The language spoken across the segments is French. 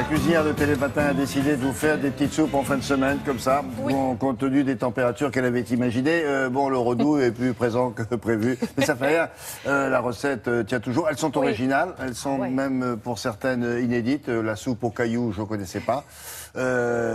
cuisinière de Télématin a décidé de vous faire des petites soupes en fin de semaine, comme ça, Oui. bon, compte tenu des températures qu'elle avait imaginées. Bon, le redout est plus présent que prévu, mais ça fait rien. La recette tient toujours. Elles sont Oui. originales, elles sont Ouais. même pour certaines inédites. La soupe aux cailloux, je ne connaissais pas.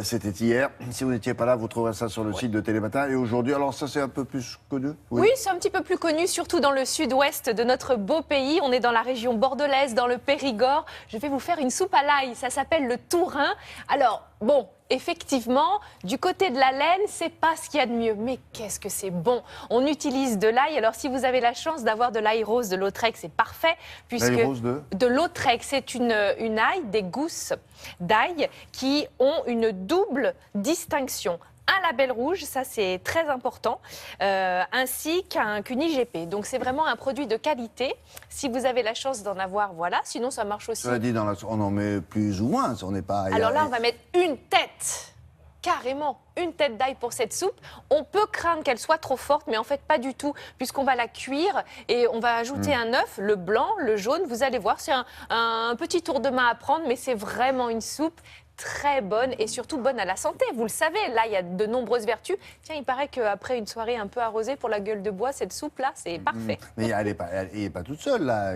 C'était hier. Si vous n'étiez pas là, vous trouverez ça sur le site de Télématin. Et aujourd'hui, alors ça c'est un peu plus connu. Oui, c'est un petit peu plus connu, surtout dans le sud-ouest de notre beau pays. On est dans la région bordelaise, dans le Périgord. Je vais vous faire une soupe à l'ail. Ça s'appelle le tourin. Alors, bon, effectivement, du côté de la laine, c'est pas ce qu'il y a de mieux. Mais qu'est-ce que c'est bon! On utilise de l'ail. Alors, si vous avez la chance d'avoir de l'ail rose de Lautrec, c'est parfait. Puisque L'ail rose de Lautrec, c'est une ail, des gousses d'ail qui ont une double distinction. Un label rouge, ça c'est très important, ainsi qu'une IGP. Donc c'est vraiment un produit de qualité. Si vous avez la chance d'en avoir, voilà. Sinon ça marche aussi. Cela dit, on en met plus ou moins. On n'est pas. Alors là, on va mettre une tête, carrément, une tête d'ail pour cette soupe. On peut craindre qu'elle soit trop forte, mais en fait pas du tout, puisqu'on va la cuire et on va ajouter un œuf, le blanc, le jaune. Vous allez voir, c'est un petit tour de main à prendre, mais c'est vraiment une soupe très bonne et surtout bonne à la santé. Vous le savez, là, il y a de nombreuses vertus. Tiens, il paraît qu'après une soirée un peu arrosée pour la gueule de bois, cette soupe-là, c'est parfait. Mais elle n'est pas toute seule, là.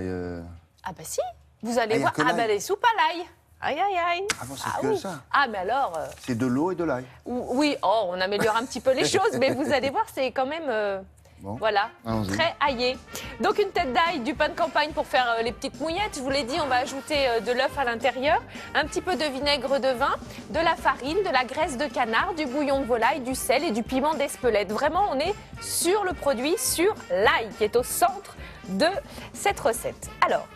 Ah bah si, vous allez voir. que Ah bah l'ail. les soupes à l'ail. Aïe, aïe, aïe. Ah bon, c'est que oui. ça. Ah, mais alors... C'est de l'eau et de l'ail. Oui, oh, on améliore un petit peu les choses, mais vous allez voir, c'est quand même... Bon. Voilà, Allons-y. très aillé. Donc une tête d'ail, du pain de campagne pour faire les petites mouillettes. Je vous l'ai dit, on va ajouter de l'œuf à l'intérieur, un petit peu de vinaigre de vin, de la farine, de la graisse de canard, du bouillon de volaille, du sel et du piment d'Espelette. Vraiment, on est sur le produit, sur l'ail qui est au centre de cette recette. Alors,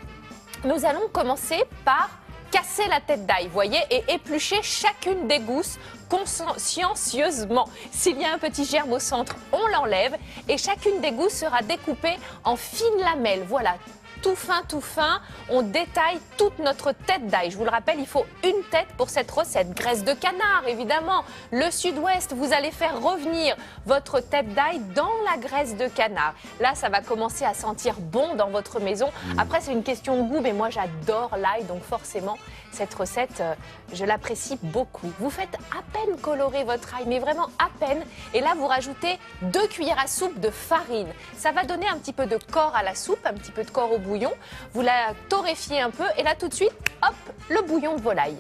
nous allons commencer par casser la tête d'ail, voyez, et éplucher chacune des gousses consciencieusement. S'il y a un petit germe au centre, on l'enlève et chacune des gousses sera découpée en fines lamelles. Voilà, tout fin, on détaille toute notre tête d'ail. Je vous le rappelle, il faut une tête pour cette recette. Graisse de canard, évidemment. Le sud-ouest, vous allez faire revenir votre tête d'ail dans la graisse de canard. Là, ça va commencer à sentir bon dans votre maison. Après, c'est une question de goût, mais moi, j'adore l'ail, donc forcément, cette recette, je l'apprécie beaucoup. Vous faites à peine colorer votre ail, mais vraiment à peine. Et là, vous rajoutez 2 cuillères à soupe de farine. Ça va donner un petit peu de corps à la soupe, un petit peu de corps au bouillon. Vous la torréfiez un peu et là, tout de suite, hop, le bouillon de volaille.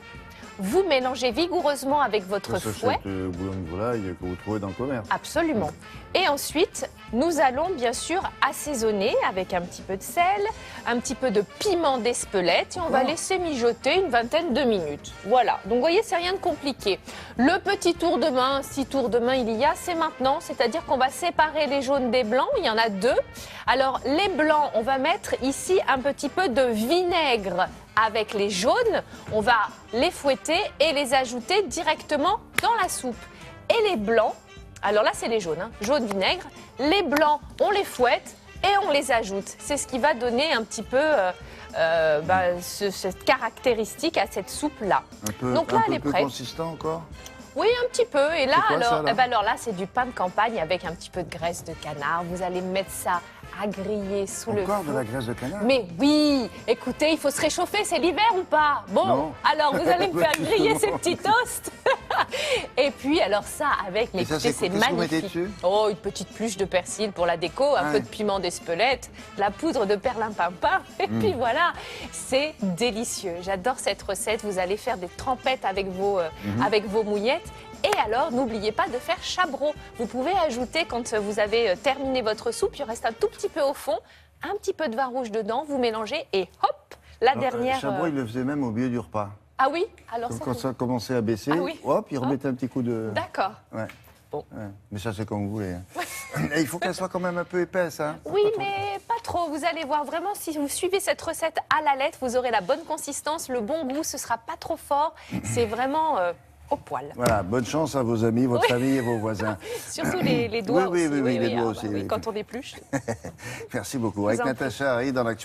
Vous mélangez vigoureusement avec votre fouet. C'est le bouillon de volaille que vous trouvez dans le commerce. Absolument. Et ensuite, nous allons bien sûr assaisonner avec un petit peu de sel, un petit peu de piment d'Espelette et on va laisser mijoter une vingtaine de minutes. Voilà. Donc vous voyez, c'est rien de compliqué. Le petit tour de main, si tour de main il y a, c'est maintenant. C'est-à-dire qu'on va séparer les jaunes des blancs. Il y en a 2. Alors les blancs, on va mettre ici un petit peu de vinaigre avec les jaunes. On va les fouetter et les ajouter directement dans la soupe. Et les blancs, alors là c'est les jaunes, jaune vinaigre. Les blancs, on les fouette et on les ajoute. C'est ce qui va donner un petit peu cette caractéristique à cette soupe-là. Donc là, elle est prête. Consistant encore. Oui, un petit peu. Et là, C'est quoi, ça, là alors là, c'est du pain de campagne avec un petit peu de graisse de canard. Vous allez mettre ça à griller sous le Encore feu. de la graisse de canard. Mais oui, écoutez, il faut se réchauffer, c'est l'hiver ou pas? Bon, Non. alors vous allez me faire griller ces Justement. petits toasts. Et puis, alors ça, avec, mais Et ça, écoutez, c'est qu'est-ce que vous mettez magnifique. dessus? Oh, une petite pluche de persil pour la déco, un Ah peu ouais. de piment d'Espelette, de la poudre de perlimpinpin. Et puis voilà, c'est délicieux. J'adore cette recette. Vous allez faire des trempettes avec vos mouillettes. Et alors, n'oubliez pas de faire chabrot. Vous pouvez ajouter, quand vous avez terminé votre soupe, il reste un tout petit peu au fond, un petit peu de vin rouge dedans, vous mélangez et hop, la dernière... Chabrol, il le faisait même au milieu du repas. Ah oui? Alors Donc, ça... quand ça commençait à baisser, Ah oui. hop, il remettait un petit coup de... D'accord. Ouais. Bon. Ouais. Mais ça, c'est comme vous voulez. Et il faut qu'elle soit quand même un peu épaisse. Hein. Oui, mais pas trop. Vous allez voir, vraiment, si vous suivez cette recette à la lettre, vous aurez la bonne consistance, le bon goût, ce sera pas trop fort. C'est vraiment... au poil. Voilà, bonne chance à vos amis, votre famille et vos voisins. Surtout les doigts Oui, aussi. les doigts aussi. oui, quand on épluche. Merci beaucoup. Avec en prie. Natacha Harry dans l'actualité.